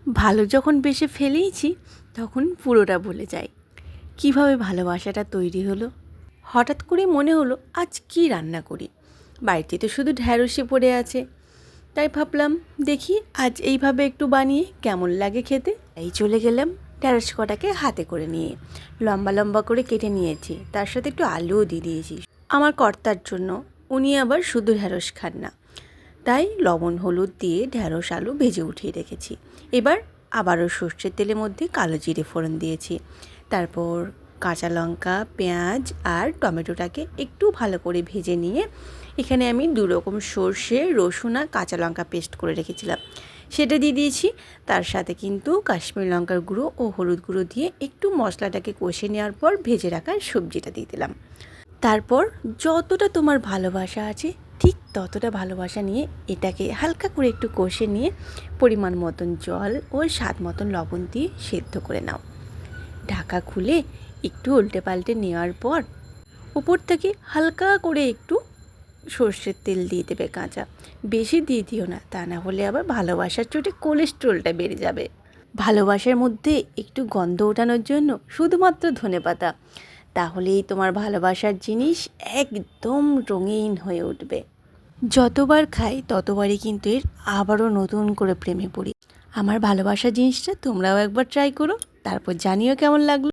ভালো যখন বেসে ফেলেইছি তখন পুরোটা ভুলে যাই কিভাবে ভালোবাসাটা তৈরি হলো। হঠাৎ করে মনে হলো আজ কি রান্না করি, বাড়িতে তো শুধু ঢ্যাঁড়সই পড়ে আছে। তাই ভাবলাম দেখি আজ এইভাবে একটু বানিয়ে কেমন লাগে খেতে। এই চলে গেলাম ঢ্যাঁড়স কটাকে হাতে করে নিয়ে লম্বা লম্বা করে কেটে নিয়েছি, তার সাথে একটু আলুও দিয়ে দিয়েছি আমার কর্তার জন্য। উনি আবার শুধু ঢ্যাঁড়স খান না, তাই লবণ হলুদ দিয়ে ঢ্যাঁড়স আলু ভেজে উঠিয়ে রেখেছি। এবার আবারও সর্ষের তেলের মধ্যে কালো জিরে ফোড়ন দিয়েছি, তারপর কাঁচা লঙ্কা পেঁয়াজ আর টমেটোটাকে একটু ভালো করে ভেজে নিয়ে এখানে আমি 2 রকম সর্ষে রসুন আর কাঁচা লঙ্কা পেস্ট করে রেখেছিলাম সেটা দিয়ে দিয়েছি। তার সাথে কিন্তু কাশ্মীরি লঙ্কার গুঁড়ো ও হলুদ গুঁড়ো দিয়ে একটু মশলাটাকে কষে নেওয়ার পর ভেজে রাখা সবজিটা দিয়ে দিলাম। তারপর যতটা তোমার ভালোবাসা আছে ঠিক ততটা ভালোবাসা নিয়ে এটাকে হালকা করে একটু কষে নিয়ে পরিমাণ মতন জল ও স্বাদ মতন লবণ দিয়ে সেদ্ধ করে নাও। ঢাকা খুলে একটু উল্টে পাল্টে নেওয়ার পর উপর থেকে হালকা করে একটু সর্ষের তেল দিয়ে দেবে কাঁচা, বেশি দিয়ে দিও না, তা না হলে আবার ভালোবাসার চোটে কোলেস্ট্রলটা বেড়ে যাবে। ভালোবাসার মধ্যে একটু গন্ধ ওঠানোর জন্য শুধুমাত্র ধনেপাতা, তাহলেই তোমার ভালোবাসার জিনিস একদম রঙিন হয়ে উঠবে। যতবার খাই ততবারই কিন্তু এর আবারও নতুন করে প্রেমে পড়ি। আমার ভালোবাসার জিনিসটা তোমরাও একবার ট্রাই করো, তারপর জানিও কেমন লাগলো।